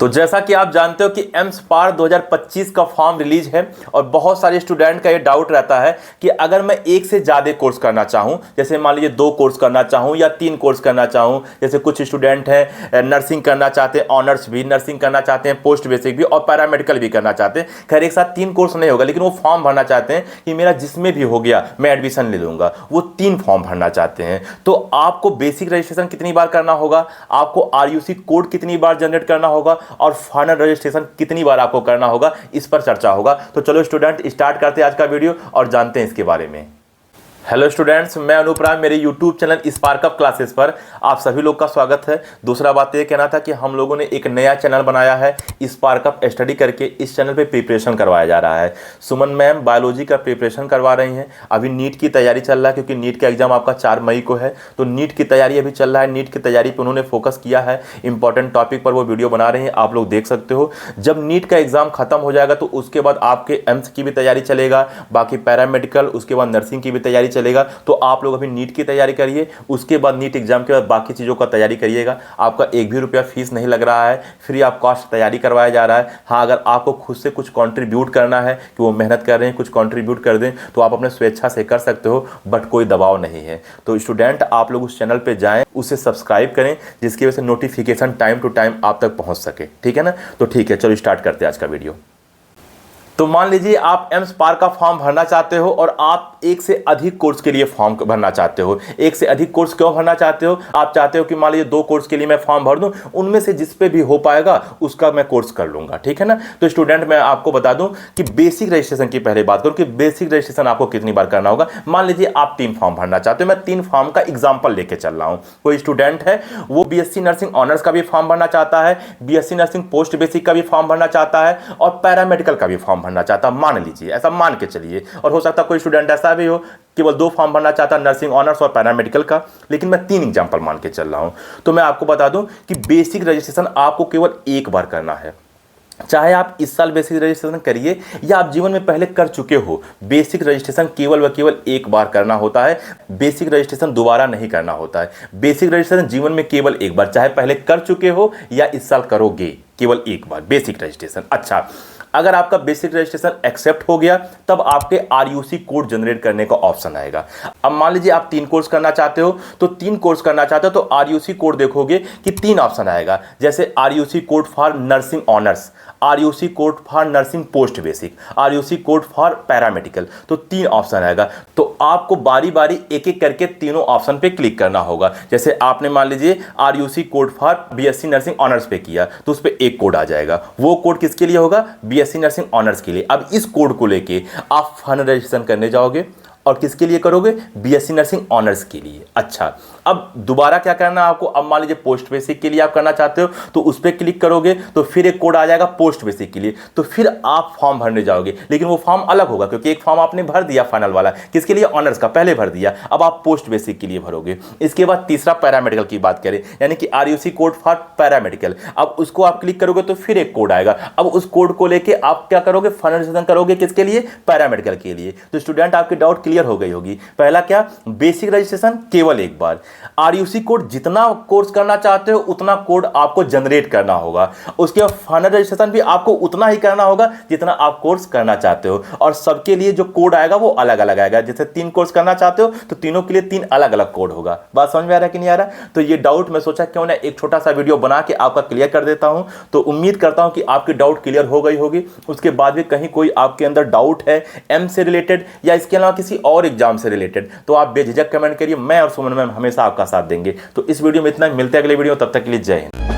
तो जैसा कि आप जानते हो कि एम्स पार 2025 का फॉर्म रिलीज है और बहुत सारे स्टूडेंट का ये डाउट रहता है कि अगर मैं एक से ज़्यादा कोर्स करना चाहूँ, जैसे मान लीजिए 2 कोर्स करना चाहूँ या 3 कोर्स करना चाहूँ, जैसे कुछ स्टूडेंट हैं नर्सिंग करना चाहते हैं, ऑनर्स भी नर्सिंग करना चाहते हैं, पोस्ट बेसिक भी और पैरामेडिकल भी करना चाहते हैं। खैर एक साथ 3 कोर्स नहीं होगा, लेकिन वो फॉर्म भरना चाहते हैं कि मेरा जिसमें भी हो गया मैं एडमिशन ले लूँगा, वो 3 फॉर्म भरना चाहते हैं। तो आपको बेसिक रजिस्ट्रेशन कितनी बार करना होगा, आपको RUC कोड कितनी बार जनरेट करना होगा और फाइनल रजिस्ट्रेशन कितनी बार आपको करना होगा, इस पर चर्चा होगा। तो चलो स्टूडेंट स्टार्ट करते हैं आज का वीडियो और जानते हैं इसके बारे में। हेलो स्टूडेंट्स, मैं अनूप राय, मेरे YouTube channel spark up classes पर आप सभी लोग का स्वागत है। दूसरा बात ये कहना था कि हम लोगों ने एक नया चैनल बनाया है स्पार्क अप स्टडी करके। इस चैनल पे प्रिपरेशन करवाया जा रहा है। सुमन मैम बायोलॉजी का प्रिपरेशन करवा रही हैं। अभी नीट की तैयारी चल रहा है क्योंकि नीट का एग्जाम आपका 4 मई को है, तो नीट की तैयारी अभी चल रहा है। नीट की तैयारी पर उन्होंने फोकस किया है, इंपॉर्टेंट टॉपिक पर वो वीडियो बना रहे हैं, आप लोग देख सकते हो। जब नीट का एग्जाम खत्म हो जाएगा तो उसके बाद आपके एम्स की भी तैयारी चलेगा, बाकी पैरामेडिकल, उसके बाद नर्सिंग की भी तैयारी चलेगा। तो आप लोग अभी नीट की तैयारी करिए, उसके बाद नीट एग्जाम के बाद बाकी चीज़ों का तैयारी करिएगा। आपका 1 भी रुपया फीस नहीं लग रहा है, फ्री ऑफ कॉस्ट तैयारी करवाया जा रहा है। हाँ, अगर आपको खुद से कुछ कंट्रीब्यूट करना है कि वो मेहनत कर रहे हैं, कुछ कंट्रीब्यूट कर दें, तो आप अपने स्वेच्छा से कर सकते हो, बट कोई दबाव नहीं है। तो स्टूडेंट आप लोग उस चैनल पर जाएँ, उसे सब्सक्राइब करें, जिसकी वजह से नोटिफिकेशन टाइम टू टाइम आप तक पहुँच सके। ठीक है ना? तो ठीक है, चलो स्टार्ट करते हैं आज का वीडियो। तो मान लीजिए आप एम्स पार का फॉर्म भरना चाहते हो और आप एक से अधिक कोर्स के लिए फॉर्म भरना चाहते हो। एक से अधिक कोर्स क्यों भरना चाहते हो? आप चाहते हो कि मान लीजिए 2 कोर्स के लिए मैं फॉर्म भर दूं, उनमें से जिस पे भी हो पाएगा उसका मैं कोर्स कर लूंगा। ठीक है ना? तो स्टूडेंट मैं आपको बता दूं कि बेसिक रजिस्ट्रेशन की पहले बात करूं कि बेसिक रजिस्ट्रेशन आपको कितनी बार करना होगा। मान लीजिए आप 3 फॉर्म भरना चाहते हो, मैं 3 फॉर्म का एग्जाम्पल लेके चल रहा हूँ। कोई स्टूडेंट है वो BSc नर्सिंग ऑनर्स का भी फॉर्म भरना चाहता है, BSc नर्सिंग पोस्ट बेसिक का भी फॉर्म भरना चाहता है और पैरामेडिकल का भी फॉर्म भरना चाहता है। मान लीजिए, ऐसा मान के चलिए। और हो सकता है कोई स्टूडेंट ऐसा भी हो केवल 2 फॉर्म भरना चाहता है, नर्सिंग ऑनर्स और पैरामेडिकल का, लेकिन मैं 3 एग्जांपल मान के चल रहा हूं। तो मैं आपको बता दूं कि बेसिक रजिस्ट्रेशन आपको केवल एक बार करना है। चाहे आप इस साल बेसिक रजिस्ट्रेशन करिए या आप जीवन में पहले कर चुके हो, बेसिक रजिस्ट्रेशन केवल व केवल एक बार करना होता है। बेसिक रजिस्ट्रेशन दोबारा नहीं करना होता है। बेसिक रजिस्ट्रेशन जीवन में केवल एक बार, चाहे पहले कर चुके हो या इस साल करोगे, केवल एक बार बेसिक रजिस्ट्रेशन। अच्छा, अगर आपका बेसिक रजिस्ट्रेशन एक्सेप्ट हो गया तब आपके RUC कोड जनरेट करने का ऑप्शन आएगा। अब मान लीजिए आप 3 कोर्स करना चाहते हो, तो 3 कोर्स करना चाहते हो तो RUC कोड देखोगे कि 3 ऑप्शन आएगा, जैसे RUC code for nursing honours, RUC code for nursing post basic, RUC code for paramedical. तो 3 ऑप्शन आएगा। तो आपको बारी बारी एक एक करके तीनों ऑप्शन पे क्लिक करना होगा। जैसे आपने मान लीजिए RUC code for BSc nursing honours पे किया तो उस पर एक कोड आ जाएगा। वो कोड किसके लिए होगा? BSc नर्सिंग ऑनर्स के लिए। अब इस कोड को लेके आप फाइनल रजिस्ट्रेशन करने जाओगे और किसके लिए करोगे? BSc नर्सिंग ऑनर्स के लिए। अच्छा, अब दोबारा क्या करना है आपको? अब मान लीजिए पोस्ट बेसिक के लिए आप करना चाहते हो तो उस पर क्लिक करोगे तो फिर एक कोड आ जाएगा पोस्ट बेसिक के लिए। तो फिर आप फॉर्म भरने जाओगे, लेकिन वो फॉर्म अलग होगा क्योंकि एक फॉर्म आपने भर दिया फाइनल वाला, किसके लिए? ऑनर्स का पहले भर दिया। अब आप पोस्ट बेसिक के लिए भरोगे। इसके बाद तीसरा पैरामेडिकल की बात करें, यानी कि RUC कोड फॉर पैरामेडिकल। अब उसको आप क्लिक करोगे तो फिर एक कोड आएगा। अब उस कोड को लेके आप क्या करोगे? फाइनल रजिस्ट्रेशन करोगे किसके लिए? पैरामेडिकल के लिए। तो स्टूडेंट आपकी डाउट क्लियर हो गई होगी। पहला क्या? बेसिक रजिस्ट्रेशन केवल एक बार। RUC कोड जितना कोर्स करना चाहते हो उतना कोड आपको जनरेट करना होगा। उसके बाद फाइनल रजिस्ट्रेशन भी आपको उतना ही करना होगा जितना आप कोर्स करना चाहते हो, और सबके लिए जो कोड आएगा वो अलग अलग आएगा। जैसे 3 कोर्स करना चाहते हो तो तीनों के लिए 3 अलग अलग कोड होगा। बात समझ में आ रहा है कि नहीं आ रहा? तो ये डाउट मैं सोचा क्यों ना एक छोटा सा वीडियो बना के आपका क्लियर कर देता हूं। तो उम्मीद करता हूं कि आपकी डाउट क्लियर हो गई होगी। उसके बाद भी कहीं कोई आपके अंदर डाउट है एम से रिलेटेड या इसके अलावा किसी और एग्जाम से रिलेटेड, तो आप बेझिझक कमेंट करिए। मैं और सुमन मैम हमेशा आपका साथ देंगे। तो इस वीडियो में इतना ही, मिलते हैं अगले वीडियो, तब तक के लिए जय हिंद।